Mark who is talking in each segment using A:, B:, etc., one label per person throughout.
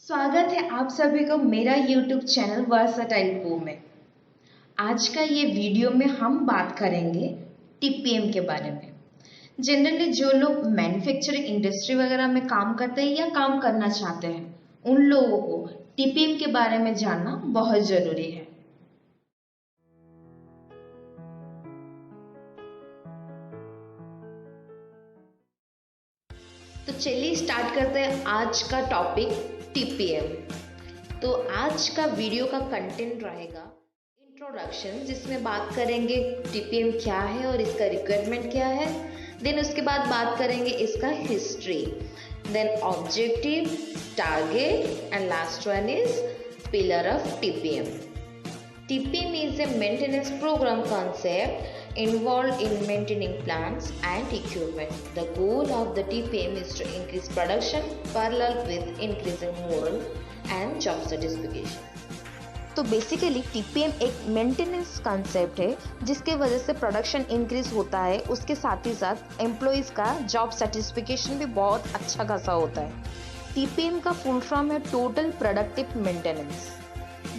A: स्वागत है आप सभी को मेरा YouTube चैनल वर्सटाइल पो में। आज का ये वीडियो में हम बात करेंगे टीपीएम के बारे में। जनरली जो लोग मैन्युफैक्चरिंग इंडस्ट्री वगैरह में काम करते हैं या काम करना चाहते हैं, उन लोगों को टीपीएम के बारे में जानना बहुत ज़रूरी है। तो चलिए स्टार्ट करते हैं आज का टॉपिक टीपीएम। तो आज का वीडियो का कंटेंट रहेगा इंट्रोडक्शन, जिसमें बात करेंगे टीपीएम क्या है और इसका रिक्वायरमेंट क्या है। देन उसके बाद बात करेंगे इसका history, then objective, target and last one is pillar of TPM. TPM is a maintenance program concept involved in maintaining plants and equipment. The goal of the TPM is to increase production parallel with increasing moral and job satisfaction. तो basically TPM एक maintenance concept है जिसके वजह से production increase होता है, उसके साथ ही साथ एम्प्लॉयज़ का जॉब सेटिस्फिकेशन भी बहुत अच्छा खासा होता है। टीपीएम का फुल फॉर्म है टोटल प्रोडक्टिव मेंटेनेंस।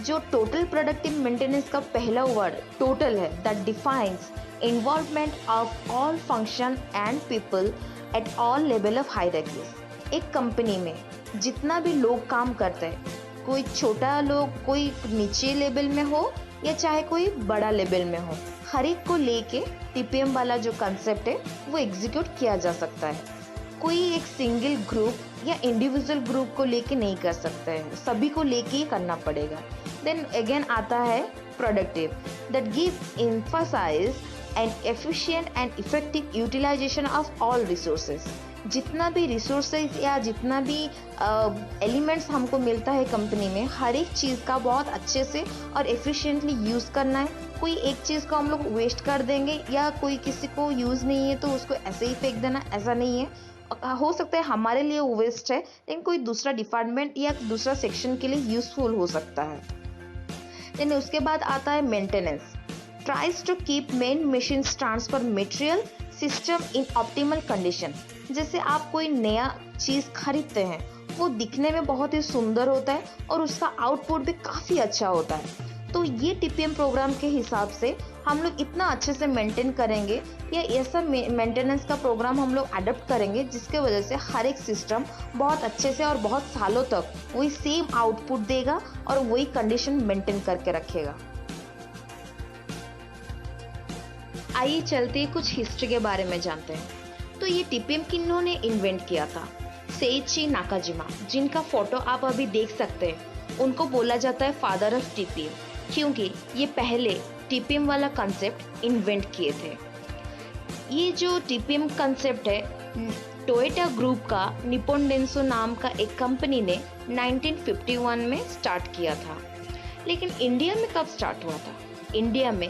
A: जो टोटल प्रोडक्टिव मेंटेनेंस का पहला वर्ड टोटल है, that defines involvement of all function and people at all level of hierarchies. एक कंपनी में जितना भी लोग काम करते हैं, कोई छोटा लोग कोई नीचे लेवल में हो या चाहे कोई बड़ा लेवल में हो, हर एक को लेके टीपीएम वाला जो कंसेप्ट है वो एग्जीक्यूट किया जा सकता है। कोई एक सिंगल ग्रुप या इंडिविजुअल ग्रुप को लेके नहीं कर सकते हैं, सभी को लेके ही करना पड़ेगा। देन अगेन आता है productive, that give emphasize and efficient and effective utilization of all resources. जितना भी रिसोर्सेज या जितना भी एलिमेंट्स हमको मिलता है कंपनी में, हर एक चीज़ का बहुत अच्छे से और एफिशिएंटली यूज़ करना है। कोई एक चीज़ को हम लोग वेस्ट कर देंगे या कोई किसी को यूज़ नहीं है तो उसको ऐसे ही फेंक देना, ऐसा नहीं है। हो सकता है हमारे लिए वो वेस्ट है, लेकिन कोई दूसरा डिपार्टमेंट या दूसरा सेक्शन के लिए यूजफुल हो सकता है। देन उसके बाद आता है maintenance, tries to keep main machines transfer material system in optimal condition. जैसे आप कोई नया चीज़ खरीदते हैं, वो दिखने में बहुत ही सुंदर होता है और उसका आउटपुट भी काफ़ी अच्छा होता है। तो ये टीपीएम प्रोग्राम के हिसाब से हम लोग इतना अच्छे से मेंटेन करेंगे या ऐसा मेंटेनेंस का प्रोग्राम हम लोग अडॉप्ट करेंगे जिसके वजह से हर एक सिस्टम बहुत अच्छे से और बहुत सालों तक वही सेम आउटपुट देगा और वही कंडीशन मेंटेन करके रखेगा। आइए चलते कुछ हिस्ट्री के बारे में जानते हैं। तो ये टीपीएम किन्होंने इन्वेंट किया था? सेइची नाकाजिमा, जिनका फोटो आप अभी देख सकते हैं, उनको बोला जाता है फादर ऑफ टीपीएम, क्योंकि ये पहले टीपीएम वाला कंसेप्ट इन्वेंट किए थे। ये जो टीपीएम कंसेप्ट है, टोयोटा ग्रुप का निप्पॉन डेंसो नाम का एक कंपनी ने 1951 में स्टार्ट किया था। लेकिन इंडिया में कब स्टार्ट हुआ था? इंडिया में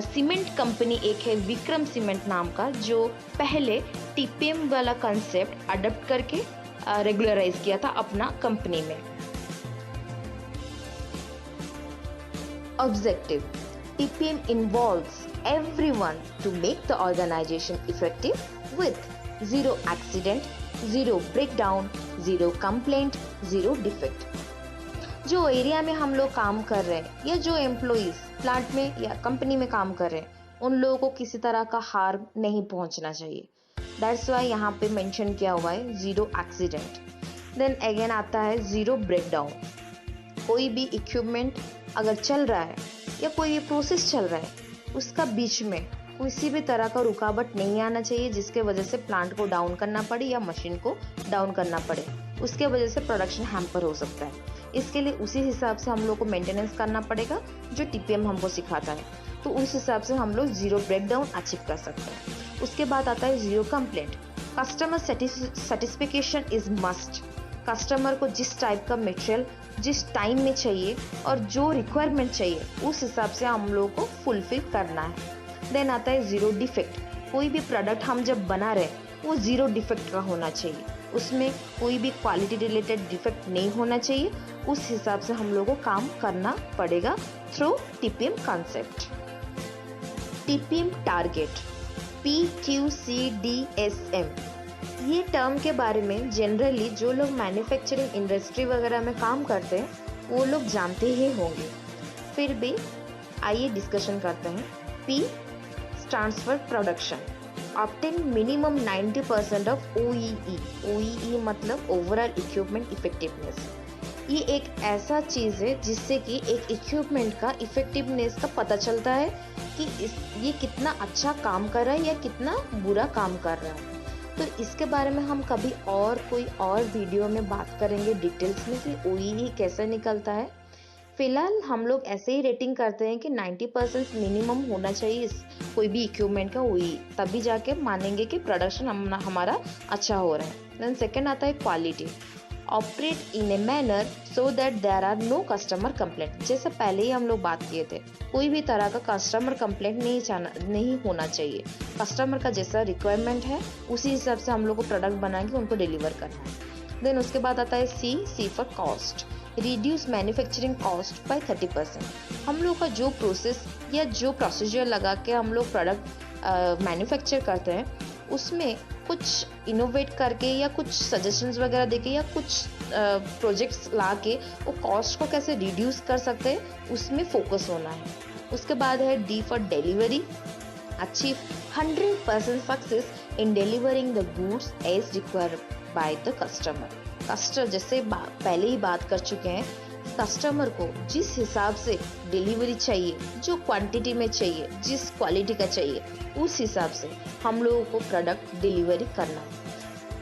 A: सीमेंट कंपनी एक है विक्रम सीमेंट नाम का, जो पहले टीपीएम वाला कंसेप्ट अडॉप्ट करके रेगुलराइज किया था अपना कंपनी में। Objective: TPM involves everyone to make the organization effective with zero accident, zero breakdown, zero complaint, zero defect. जो एरिया में हम लोग काम कर रहे हैं या जो एम्प्लॉइज प्लांट में या कंपनी में काम कर रहे हैं, उन लोगों को किसी तरह का हार्म नहीं पहुंचना चाहिए। दैट्स वाई यहाँ पे मेंशन किया हुआ है जीरो एक्सीडेंट। देन अगेन आता है जीरो ब्रेकडाउन। कोई भी इक्विपमेंट अगर चल रहा है या कोई भी प्रोसेस चल रहा है, उसका बीच में किसी भी तरह का रुकावट नहीं आना चाहिए जिसके वजह से प्लांट को डाउन करना पड़े या मशीन को डाउन करना पड़े। उसके वजह से प्रोडक्शन हैम्पर हो सकता है। इसके लिए उसी हिसाब से हम लोग को मेंटेनेंस करना पड़ेगा जो टीपीएम हमको सिखाता है। तो उस हिसाब से हम लोग जीरो ब्रेकडाउन अचीव कर सकते हैं। उसके बाद आता है zero complaint. Customer satisfaction is must. Customer को जिस टाइप का मटेरियल जिस टाइम में चाहिए और जो रिक्वायरमेंट चाहिए, उस हिसाब से हम लोगों को फुलफिल करना है। देन आता है ज़ीरो डिफेक्ट। कोई भी प्रोडक्ट हम जब बना रहे हैं वो ज़ीरो डिफेक्ट का होना चाहिए, उसमें कोई भी क्वालिटी रिलेटेड डिफेक्ट नहीं होना चाहिए। उस हिसाब से हम लोगों को काम करना पड़ेगा through TPM concept. TPM target PQCDSM ये टर्म के बारे में जनरली जो लोग मैन्युफैक्चरिंग इंडस्ट्री वगैरह में काम करते हैं वो लोग जानते ही होंगे। फिर भी आइए डिस्कशन करते हैं। P stands for production. Obtain minimum 90% of OEE. OEE मतलब ओवरऑल इक्विपमेंट इफेक्टिवनेस। ये एक ऐसा चीज़ है जिससे कि एक इक्विपमेंट का इफेक्टिवनेस का पता चलता है कि ये कितना अच्छा काम कर रहा है या कितना बुरा काम कर रहा है। तो इसके बारे में हम कभी और कोई और वीडियो में बात करेंगे डिटेल्स में कि OEE कैसे निकलता है। फिलहाल हम लोग ऐसे ही रेटिंग करते हैं कि 90% मिनिमम होना चाहिए इस कोई भी इक्विपमेंट का OEE, तभी जाके मानेंगे कि प्रोडक्शन हमारा अच्छा हो रहा है। देन सेकेंड आता है quality. Operate in a manner so that there are no customer complaint. जैसे पहले ही हम लोग बात किए थे, कोई भी तरह का कस्टमर कंप्लेंट नहीं होना चाहिए। कस्टमर का जैसा रिक्वायरमेंट है उसी हिसाब से हम लोग को प्रोडक्ट बना के उनको डिलीवर करना है। देन उसके बाद आता है C for cost. Reduce manufacturing cost by 30%। हम लोग का जो प्रोसेस या जो प्रोसीजर लगा के हम लोग प्रोडक्ट मैन्युफैक्चर करते हैं उसमें कुछ इनोवेट करके या कुछ सजेशंस वगैरह देके या कुछ प्रोजेक्ट्स ला के वो कॉस्ट को कैसे रिड्यूस कर सकते हैं उसमें फोकस होना है। उसके बाद है D for delivery. Achieve 100% success in delivering the goods as required by the customer. जैसे पहले ही बात कर चुके हैं, कस्टमर को जिस हिसाब से डिलीवरी चाहिए, जो क्वांटिटी में चाहिए, जिस क्वालिटी का चाहिए, उस हिसाब से हम लोगों को प्रोडक्ट डिलीवरी करना है।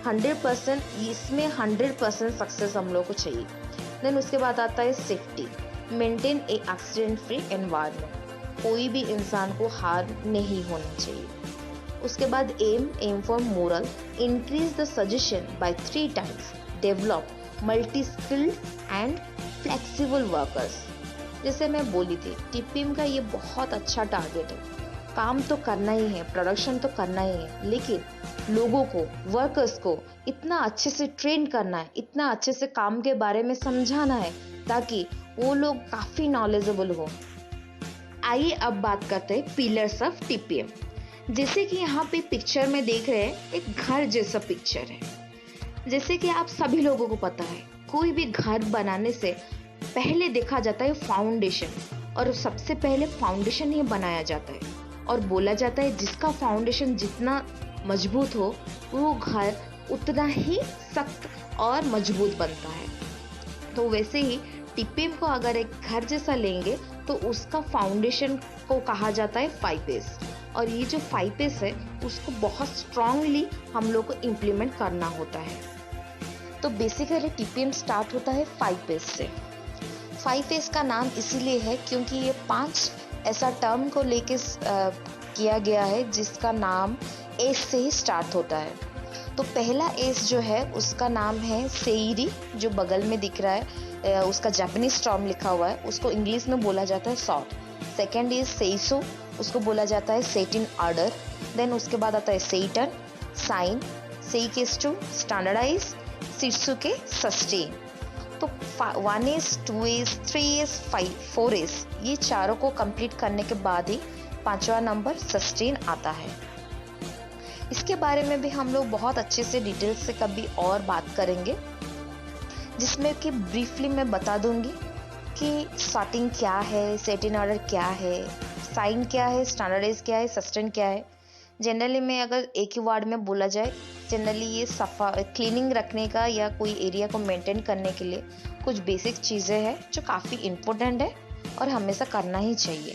A: 100% इसमें 100% सक्सेस हम लोगों को चाहिए। देन उसके बाद आता है सेफ्टी। मेंटेन ए एक्सीडेंट फ्री एनवायरनमेंट। कोई भी इंसान को हार्म नहीं होना चाहिए। उसके बाद M for moral. Increase the suggestion by 3 times। Develop multi skilled and flexible workers. जैसे मैं बोली थी, TPM का ये बहुत अच्छा टारगेट है। काम तो करना ही है, प्रोडक्शन तो करना ही है, लेकिन लोगों को, वर्कर्स को इतना अच्छे से ट्रेन करना है, इतना अच्छे से काम के बारे में समझाना है ताकि वो लोग काफ़ी नॉलेजेबल हो। आइए अब बात करते हैं पिलर्स ऑफ TPM। जैसे कि यहाँ पे पिक्चर में देख रहे हैं, एक घर जैसा पिक्चर है। जैसे कि आप सभी लोगों को पता है, कोई भी घर बनाने से पहले देखा जाता है फाउंडेशन, और सबसे पहले फाउंडेशन ही बनाया जाता है और बोला जाता है जिसका फाउंडेशन जितना मजबूत हो वो घर उतना ही सख्त और मजबूत बनता है। तो वैसे ही TPM को अगर एक घर जैसा लेंगे तो उसका फाउंडेशन को कहा जाता है 5S, और ये जो 5S है उसको बहुत स्ट्रांगली हम लोग को इम्प्लीमेंट करना होता है। तो बेसिकली TPM स्टार्ट होता है 5S से। 5S का नाम इसीलिए है क्योंकि ये 5 ऐसा टर्म को लेके किया गया है जिसका नाम S से ही स्टार्ट होता है। तो पहला S जो है उसका नाम है सेइरी, जो बगल में दिख रहा है, उसका जापानीज टर्म लिखा हुआ है, उसको इंग्लिश में बोला जाता है सॉर्ट। सेकेंड इज सेइसो, उसको बोला जाता है सेट इन ऑर्डर। देन उसके बाद आता है सेइटन, साइन, सेइकेस्टो, स्टैंडर्डाइज, शित्सुके, सस्टेन। तो 1S, 2S, 3S, 4S ये चारों को कंप्लीट करने के बाद ही 5वां नंबर सस्टेन आता है। इसके बारे में भी हम लोग बहुत अच्छे से डिटेल्स से कभी और बात करेंगे, जिसमें कि ब्रीफली मैं बता दूंगी कि स्टार्टिंग क्या है, सेट इन ऑर्डर क्या है, साइन क्या है, स्टैंडर्डाइज क्या है, सस्टेन क्या है। जनरली में अगर एक ही वर्ड में बोला जाए, जनरली ये सफा क्लीनिंग रखने का या कोई एरिया को मेंटेन करने के लिए कुछ बेसिक चीज़ें हैं जो काफ़ी इम्पोर्टेंट है और हमेशा करना ही चाहिए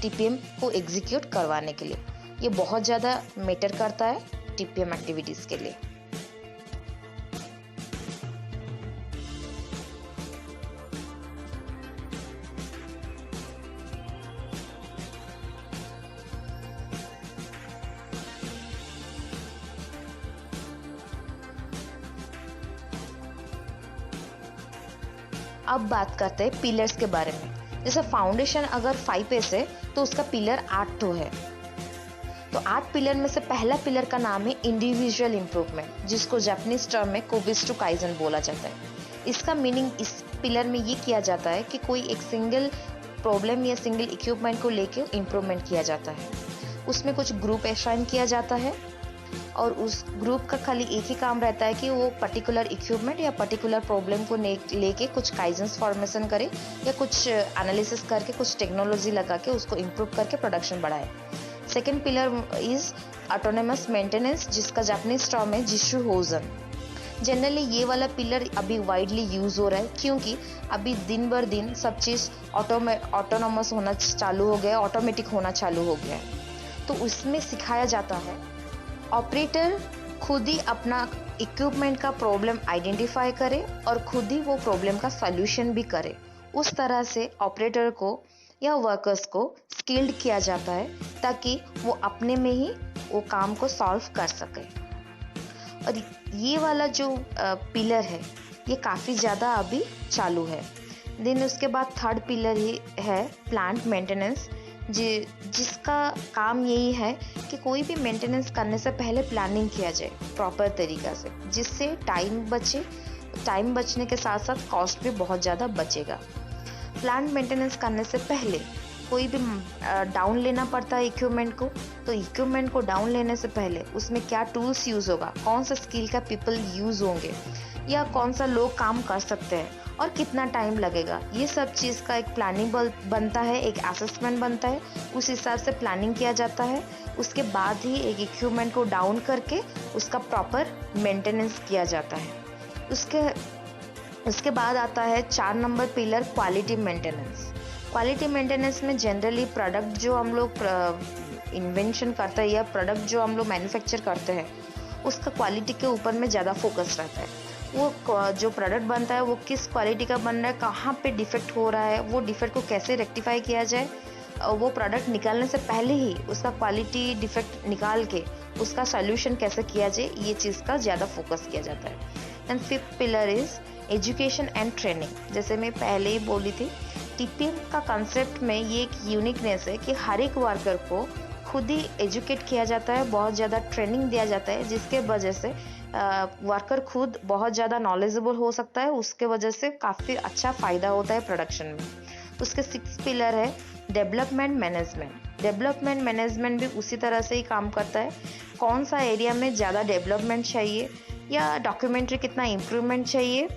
A: TPM को एग्जीक्यूट करवाने के लिए। ये बहुत ज़्यादा मैटर करता है TPM एक्टिविटीज़ के लिए। अब बात करते हैं पिलर्स के बारे में। जैसे फाउंडेशन अगर 5S है तो उसका पिलर 8 तो है। तो 8 पिलर में से पहला पिलर का नाम है इंडिविजुअल इम्प्रूवमेंट, जिसको जापानीज टर्म में कोबिस्टो काइजन बोला जाता है। इसका मीनिंग इस पिलर में ये किया जाता है कि कोई एक सिंगल प्रॉब्लम या सिंगल इक्विपमेंट को लेके इम्प्रूवमेंट किया जाता है। उसमें कुछ ग्रुप असाइन किया जाता है और उस ग्रुप का खाली एक ही काम रहता है कि वो पर्टिकुलर इक्विपमेंट या पर्टिकुलर प्रॉब्लम को लेके कुछ काइजेंस फॉर्मेशन करे या कुछ एनालिसिस करके कुछ टेक्नोलॉजी लगा के उसको इम्प्रूव करके प्रोडक्शन बढ़ाए। Second pillar is autonomous maintenance, जिसका जापानीज टर्म है जिशु होजन। जनरली ये वाला पिलर अभी वाइडली यूज हो रहा है क्योंकि अभी दिन बर दिन सब चीज़ ऑटोनोमस होना चालू हो गया, ऑटोमेटिक होना चालू हो गया है। तो उसमें सिखाया जाता है ऑपरेटर खुद ही अपना इक्विपमेंट का प्रॉब्लम आइडेंटिफाई करे और खुद ही वो प्रॉब्लम का सॉल्यूशन भी करे। उस तरह से ऑपरेटर को या वर्कर्स को स्किल्ड किया जाता है ताकि वो अपने में ही वो काम को सॉल्व कर सके। और ये वाला जो पिलर है ये काफ़ी ज़्यादा अभी चालू है। देन उसके बाद थर्ड पिलर ही है प्लांट मेंटेनेंस, जिसका काम यही है कि कोई भी मेंटेनेंस करने से पहले प्लानिंग किया जाए प्रॉपर तरीक़ा से, जिससे टाइम बचे। टाइम बचने के साथ साथ कॉस्ट भी बहुत ज़्यादा बचेगा। प्लांट मेंटेनेंस करने से पहले कोई भी डाउन लेना पड़ता है इक्विपमेंट को, तो इक्विपमेंट को डाउन लेने से पहले उसमें क्या टूल्स यूज़ होगा, कौन सा स्किल का पीपल यूज़ होंगे या कौन सा लोग काम कर सकते हैं और कितना टाइम लगेगा, ये सब चीज़ का एक प्लानिंग बनता है, एक असेसमेंट बनता है। उस हिसाब से प्लानिंग किया जाता है। उसके बाद ही एक इक्विपमेंट को डाउन करके उसका प्रॉपर मेंटेनेंस किया जाता है। उसके बाद आता है 4 number pillar quality maintenance. Quality maintenance में जनरली प्रोडक्ट जो हम लोग इन्वेंशन करते हैं या प्रोडक्ट जो हम लोग मैन्युफैक्चर करते हैं उसका क्वालिटी के ऊपर में ज़्यादा फोकस रहता है। वो जो प्रोडक्ट बनता है वो किस क्वालिटी का बन रहा है, कहाँ पे डिफेक्ट हो रहा है, वो डिफेक्ट को कैसे रेक्टिफाई किया जाए, वो प्रोडक्ट निकालने से पहले ही उसका क्वालिटी डिफेक्ट निकाल के उसका सॉल्यूशन कैसे किया जाए, ये चीज़ का ज़्यादा फोकस किया जाता है। And fifth pillar is education and training. जैसे मैं पहले ही बोली थी, टीपीएम का कंसेप्ट में ये एक यूनिकनेस है कि हर एक वर्कर को खुद ही एजुकेट किया जाता है, बहुत ज़्यादा ट्रेनिंग दिया जाता है, जिसके वजह से वर्कर खुद बहुत ज़्यादा नॉलेजेबल हो सकता है। उसके वजह से काफ़ी अच्छा फ़ायदा होता है प्रोडक्शन में। उसके 6 पिलर है डेवलपमेंट मैनेजमेंट। डेवलपमेंट मैनेजमेंट भी उसी तरह से ही काम करता है। कौन सा एरिया में ज़्यादा डेवलपमेंट चाहिए या डॉक्यूमेंट्री कितना इम्प्रूवमेंट चाहिए,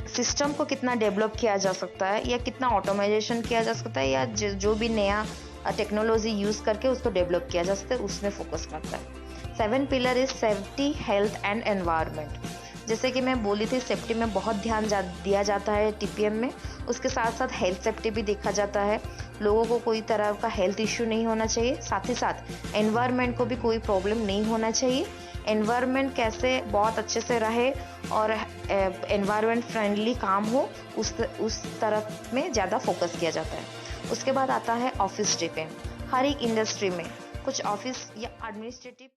A: सिस्टम को कितना डेवलप किया जा सकता है या कितना ऑटोमाइजेशन किया जा सकता है या जो भी नया टेक्नोलॉजी यूज़ करके उसको डेवलप किया जा सकता है, उसमें फोकस करता है। 7 pillar is safety, health and environment. जैसे कि मैं बोली थी, सेफ्टी में बहुत ध्यान दिया जाता है टीपीएम में। उसके साथ साथ हेल्थ सेफ्टी भी देखा जाता है। लोगों को कोई तरह का हेल्थ इश्यू नहीं होना चाहिए, साथ ही साथ एनवायरनमेंट को भी कोई प्रॉब्लम नहीं होना चाहिए। एनवायरनमेंट कैसे बहुत अच्छे से रहे और एनवायरनमेंट फ्रेंडली काम हो, उस तरफ में ज़्यादा फोकस किया जाता है। उसके बाद आता है ऑफिस टीपीएम। हर एक इंडस्ट्री में कुछ ऑफिस या एडमिनिस्ट्रेटिव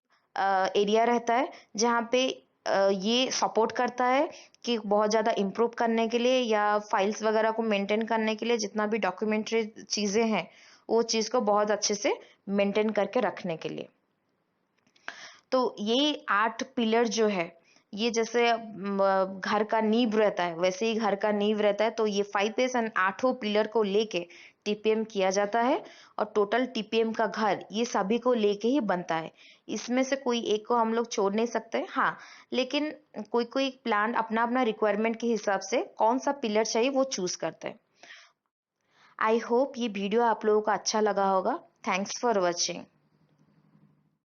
A: एरिया रहता है जहाँ पे ये सपोर्ट करता है कि बहुत ज़्यादा इम्प्रूव करने के लिए या फाइल्स वगैरह को मेंटेन करने के लिए जितना भी डॉक्यूमेंट्री चीज़ें हैं वो चीज़ को बहुत अच्छे से मेंटेन करके रखने के लिए। तो ये 8 पिलर जो है, ये जैसे घर का नींव रहता है वैसे ही घर का नींव रहता है। तो ये 5 एस एंड 8 पिलर को लेके टीपीएम किया जाता है और टोटल टीपीएम का घर ये सभी को लेके ही बनता है। इसमें से कोई एक को हम लोग छोड़ नहीं सकते, हाँ, लेकिन कोई कोई प्लान अपना अपना रिक्वायरमेंट के हिसाब से कौन सा पिलर चाहिए वो चूज करते हैं। आई होप ये वीडियो आप लोगों को अच्छा लगा होगा। Thanks for watching.